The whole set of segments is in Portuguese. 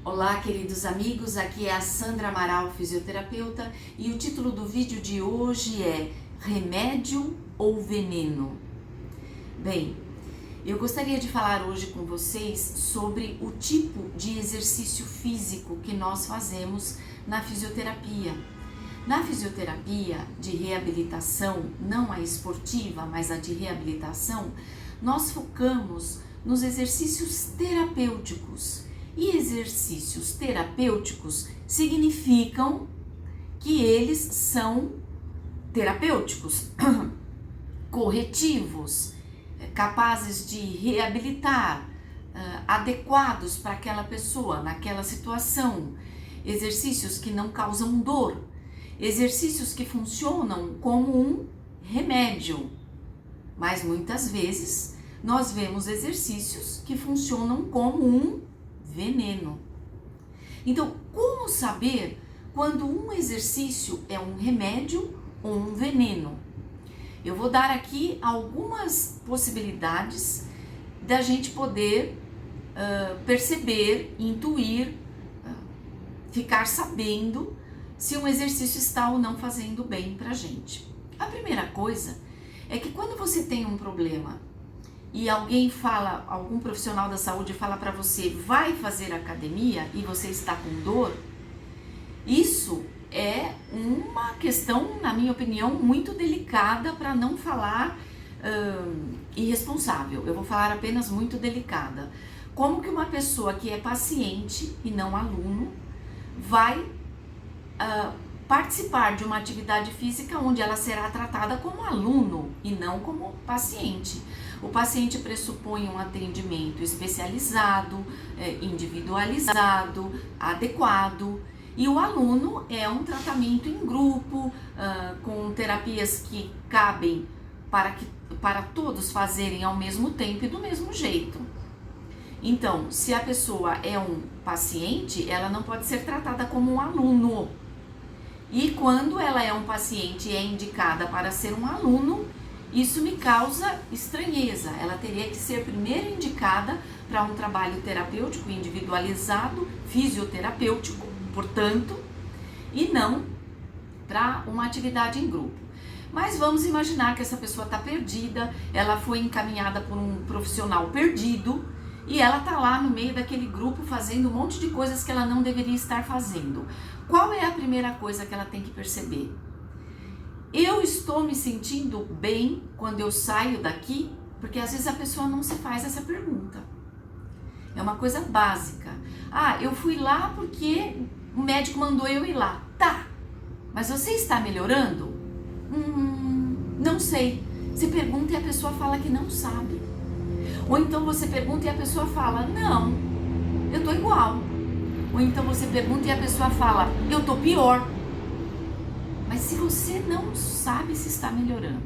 Olá, queridos amigos, aqui é a Sandra Amaral, fisioterapeuta, e o título do vídeo de hoje é Remédio ou Veneno? Bem, eu gostaria de falar hoje com vocês sobre o tipo de exercício físico que nós fazemos na fisioterapia. Na fisioterapia de reabilitação, não a esportiva, mas a de reabilitação, nós focamos nos exercícios terapêuticos. E exercícios terapêuticos significam que eles são terapêuticos, corretivos, capazes de reabilitar, adequados para aquela pessoa, naquela situação. Exercícios que não causam dor, exercícios que funcionam como um remédio. Mas muitas vezes nós vemos exercícios que funcionam como um veneno. Então, como saber quando um exercício é um remédio ou um veneno? Eu vou dar aqui algumas possibilidades da gente poder perceber, intuir, ficar sabendo se um exercício está ou não fazendo bem pra gente. A primeira coisa é que quando você tem um problema e alguém fala, algum profissional da saúde fala para você, vai fazer academia e você está com dor, isso é uma questão, na minha opinião, muito delicada, para não falar irresponsável. Eu vou falar apenas muito delicada. Como que uma pessoa que é paciente e não aluno vai participar de uma atividade física onde ela será tratada como aluno e não como paciente? O paciente pressupõe um atendimento especializado, individualizado, adequado, e o aluno é um tratamento em grupo, com terapias que cabem para todos fazerem ao mesmo tempo e do mesmo jeito. Então, se a pessoa é um paciente, ela não pode ser tratada como um aluno. E quando ela é um paciente e é indicada para ser um aluno, isso me causa estranheza. Ela teria que ser primeiro indicada para um trabalho terapêutico individualizado, fisioterapêutico, portanto, e não para uma atividade em grupo. Mas vamos imaginar que essa pessoa está perdida, ela foi encaminhada por um profissional perdido e ela está lá no meio daquele grupo fazendo um monte de coisas que ela não deveria estar fazendo. Qual é a primeira coisa que ela tem que perceber? Eu estou me sentindo bem quando eu saio daqui? Porque às vezes a pessoa não se faz essa pergunta. É uma coisa básica. Ah, eu fui lá porque o médico mandou eu ir lá. Tá, mas você está melhorando? Não sei. Você pergunta e a pessoa fala que não sabe. Ou então você pergunta e a pessoa fala, não, eu tô igual. Ou então você pergunta e a pessoa fala, eu tô pior. Mas se você não sabe se está melhorando,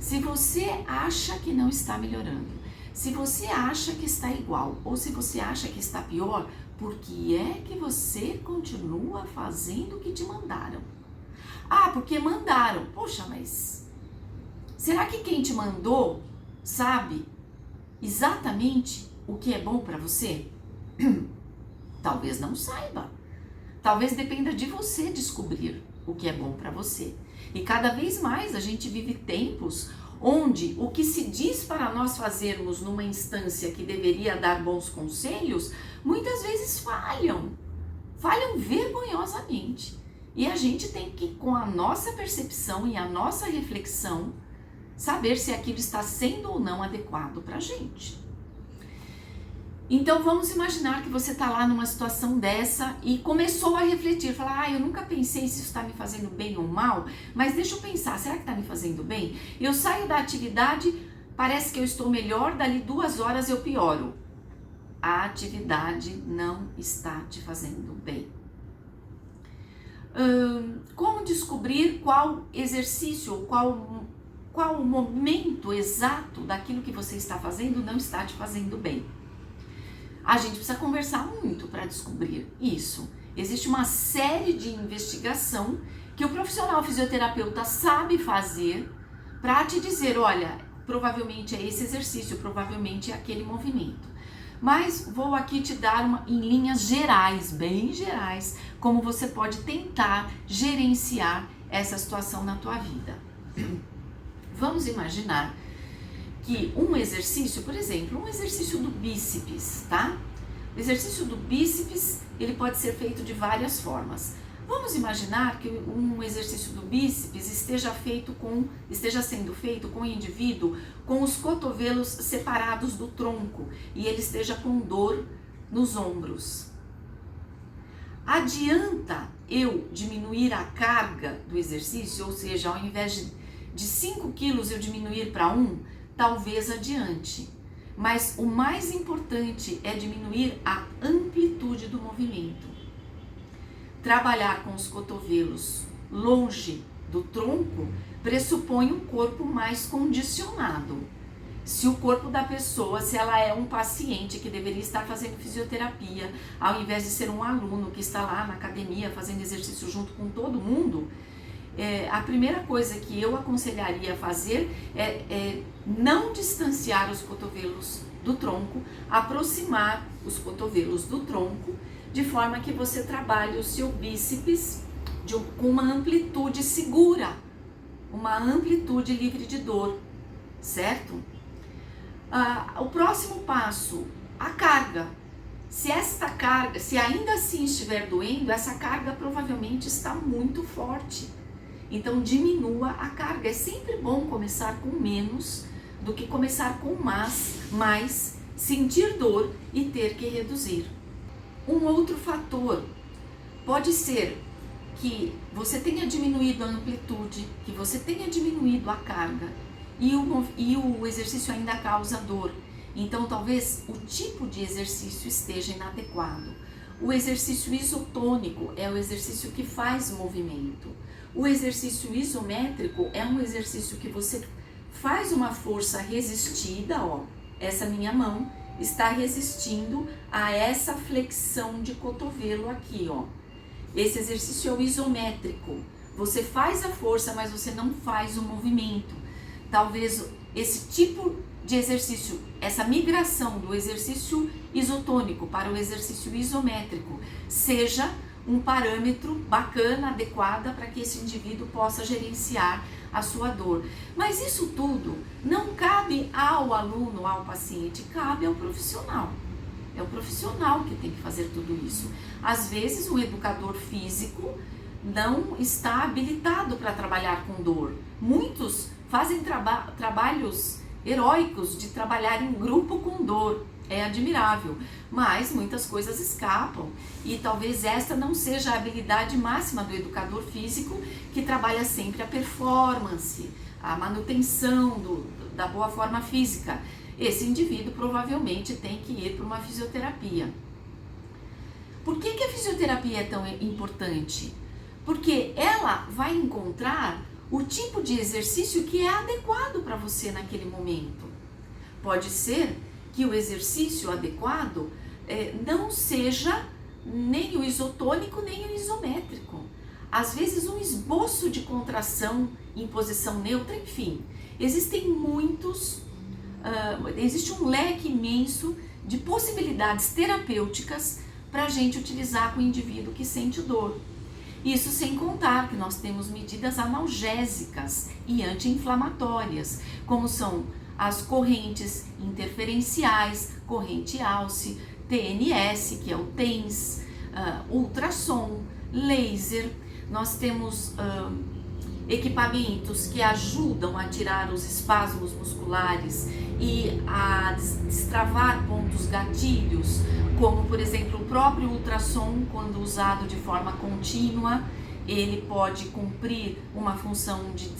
se você acha que não está melhorando, se você acha que está igual, ou se você acha que está pior, por que é que você continua fazendo o que te mandaram? Ah, porque mandaram. Poxa, mas será que quem te mandou sabe exatamente o que é bom para você? Talvez não saiba. Talvez dependa de você descobrir o que é bom para você. E cada vez mais a gente vive tempos onde o que se diz para nós fazermos numa instância que deveria dar bons conselhos, muitas vezes falham vergonhosamente. E a gente tem que, com a nossa percepção e a nossa reflexão, saber se aquilo está sendo ou não adequado para a gente. Então vamos imaginar que você está lá numa situação dessa e começou a refletir, falar, eu nunca pensei se isso está me fazendo bem ou mal, mas deixa eu pensar, será que está me fazendo bem? Eu saio da atividade, parece que eu estou melhor, dali 2 horas eu pioro. A atividade não está te fazendo bem. Como descobrir qual exercício, qual o momento exato daquilo que você está fazendo não está te fazendo bem? A gente precisa conversar muito para descobrir isso. Existe uma série de investigação que o profissional fisioterapeuta sabe fazer para te dizer, olha, provavelmente é esse exercício, provavelmente é aquele movimento. Mas vou aqui te dar em linhas gerais, bem gerais, como você pode tentar gerenciar essa situação na tua vida. Vamos imaginar que um exercício, por exemplo, um exercício do bíceps, tá? O exercício do bíceps, ele pode ser feito de várias formas. Vamos imaginar que um exercício do bíceps esteja sendo feito com o indivíduo com os cotovelos separados do tronco e ele esteja com dor nos ombros. Adianta eu diminuir a carga do exercício, ou seja, ao invés de 5 quilos eu diminuir para 1, talvez adiante. Mas o mais importante é diminuir a amplitude do movimento. Trabalhar com os cotovelos longe do tronco pressupõe um corpo mais condicionado. Se o corpo da pessoa, se ela é um paciente que deveria estar fazendo fisioterapia, ao invés de ser um aluno que está lá na academia fazendo exercício junto com todo mundo, a primeira coisa que eu aconselharia a fazer é não distanciar os cotovelos do tronco, aproximar os cotovelos do tronco, de forma que você trabalhe o seu bíceps com uma amplitude segura, uma amplitude livre de dor, certo? O próximo passo, a carga. Se ainda assim estiver doendo, essa carga provavelmente está muito forte. Então diminua a carga. É sempre bom começar com menos do que começar com mais, sentir dor e ter que reduzir. Um outro fator pode ser que você tenha diminuído a amplitude, que você tenha diminuído a carga e o exercício ainda causa dor. Então talvez o tipo de exercício esteja inadequado. O exercício isotônico é o exercício que faz movimento. O exercício isométrico é um exercício que você faz uma força resistida, ó, essa minha mão está resistindo a essa flexão de cotovelo aqui, ó. Esse exercício é o isométrico. Você faz a força, mas você não faz o movimento. Talvez esse tipo de exercício, essa migração do exercício isotônico para o exercício isométrico, seja um parâmetro bacana, adequado para que esse indivíduo possa gerenciar a sua dor. Mas isso tudo não cabe ao aluno, ao paciente, cabe ao profissional. É o profissional que tem que fazer tudo isso. Às vezes o educador físico não está habilitado para trabalhar com dor. Muitos fazem trabalhos heróicos de trabalhar em grupo com dor. É admirável, mas muitas coisas escapam e talvez esta não seja a habilidade máxima do educador físico, que trabalha sempre a performance, a manutenção da boa forma física. Esse indivíduo provavelmente tem que ir para uma fisioterapia. Por que a fisioterapia é tão importante? Porque ela vai encontrar o tipo de exercício que é adequado para você naquele momento. Pode ser que o exercício adequado não seja nem o isotônico nem o isométrico. Às vezes um esboço de contração em posição neutra, enfim, existe um leque imenso de possibilidades terapêuticas para a gente utilizar com o indivíduo que sente dor. Isso sem contar que nós temos medidas analgésicas e anti-inflamatórias, como são as correntes interferenciais, corrente Alce, TNS, que é o TENS, ultrassom, laser. Nós temos equipamentos que ajudam a tirar os espasmos musculares e a destravar pontos gatilhos, como por exemplo o próprio ultrassom, quando usado de forma contínua, ele pode cumprir uma função de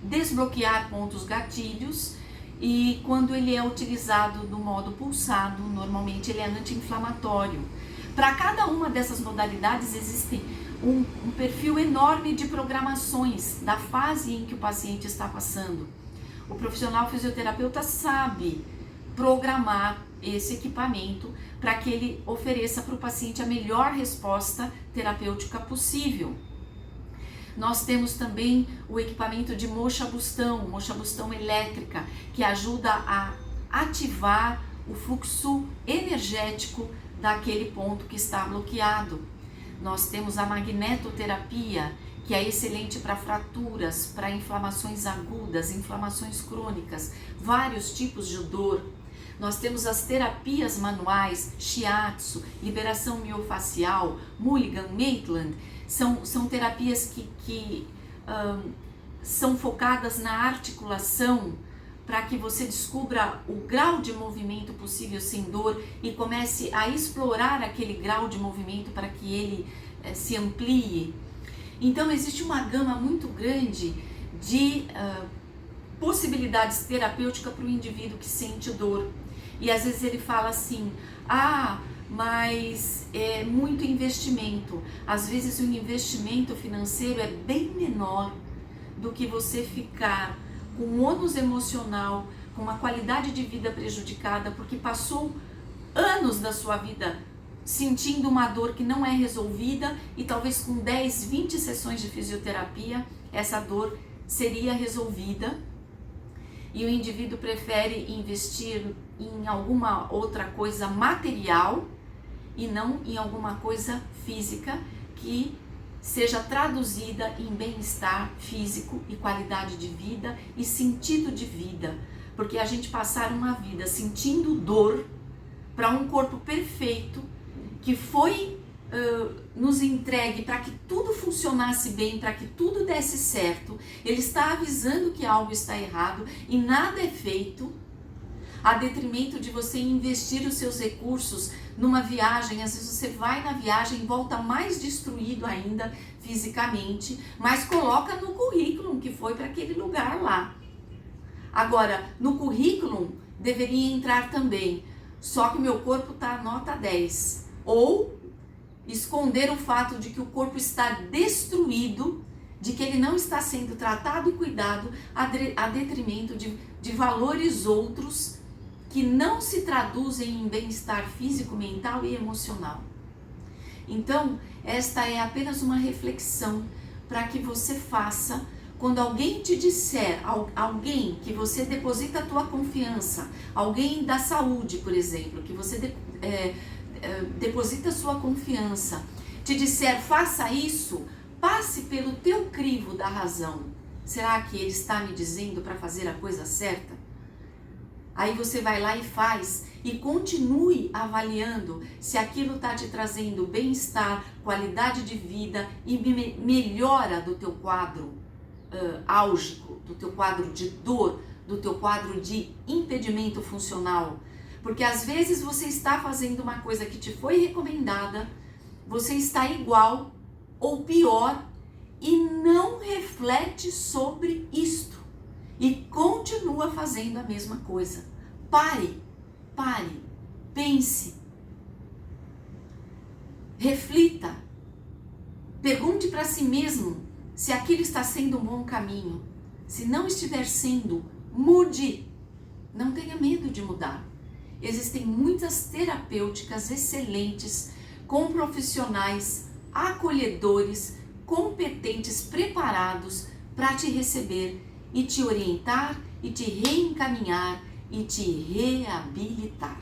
desbloquear pontos gatilhos, e quando ele é utilizado do modo pulsado, normalmente ele é anti-inflamatório. Para cada uma dessas modalidades existe um perfil enorme de programações da fase em que o paciente está passando. O profissional fisioterapeuta sabe programar esse equipamento para que ele ofereça para o paciente a melhor resposta terapêutica possível. Nós temos também o equipamento de moxa-bustão elétrica, que ajuda a ativar o fluxo energético daquele ponto que está bloqueado. Nós temos a magnetoterapia, que é excelente para fraturas, para inflamações agudas, inflamações crônicas, vários tipos de dor. Nós temos as terapias manuais, shiatsu, liberação miofacial, Mulligan, Maitland, são terapias que são focadas na articulação, para que você descubra o grau de movimento possível sem dor e comece a explorar aquele grau de movimento para que ele se amplie. Então existe uma gama muito grande de possibilidades terapêuticas para o indivíduo que sente dor. E às vezes ele fala assim, mas é muito investimento. Às vezes o investimento financeiro é bem menor do que você ficar com um ônus emocional, com uma qualidade de vida prejudicada, porque passou anos da sua vida sentindo uma dor que não é resolvida e talvez com 10, 20 sessões de fisioterapia essa dor seria resolvida, e o indivíduo prefere investir em alguma outra coisa material e não em alguma coisa física que seja traduzida em bem-estar físico e qualidade de vida e sentido de vida, porque a gente passar uma vida sentindo dor para um corpo perfeito que foi nos entregue para que tudo funcionasse bem, para que tudo desse certo, ele está avisando que algo está errado e nada é feito, a detrimento de você investir os seus recursos numa viagem. Às vezes você vai na viagem e volta mais destruído ainda fisicamente, mas coloca no currículo que foi para aquele lugar lá. Agora, no currículo deveria entrar também, só que meu corpo está nota 10, ou esconder o fato de que o corpo está destruído, de que ele não está sendo tratado e cuidado a detrimento de valores outros que não se traduzem em bem-estar físico, mental e emocional. Então, esta é apenas uma reflexão para que você faça quando alguém te disser, alguém que você deposita a tua confiança, alguém da saúde, por exemplo, que você deposita a sua confiança, te disser faça isso, passe pelo teu crivo da razão. Será que ele está me dizendo para fazer a coisa certa? Aí você vai lá e faz e continue avaliando se aquilo está te trazendo bem-estar, qualidade de vida e melhora do teu quadro álgico, do teu quadro de dor, do teu quadro de impedimento funcional. Porque às vezes você está fazendo uma coisa que te foi recomendada, você está igual ou pior e não reflete sobre isto e continua fazendo a mesma coisa. Pare, pense, reflita, pergunte para si mesmo se aquilo está sendo um bom caminho. Se não estiver sendo, mude, não tenha medo de mudar. Existem muitas terapêuticas excelentes, com profissionais acolhedores, competentes, preparados para te receber e te orientar e te reencaminhar e te reabilitar.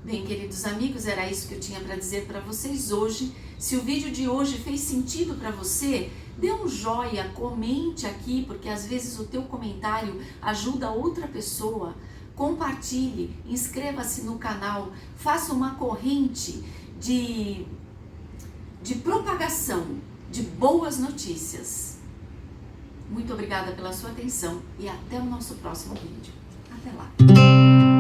Bem, queridos amigos, era isso que eu tinha para dizer para vocês hoje. Se o vídeo de hoje fez sentido para você, dê um joinha, comente aqui, porque às vezes o teu comentário ajuda outra pessoa. Compartilhe, inscreva-se no canal, faça uma corrente de propagação de boas notícias. Muito obrigada pela sua atenção e até o nosso próximo vídeo. Até lá!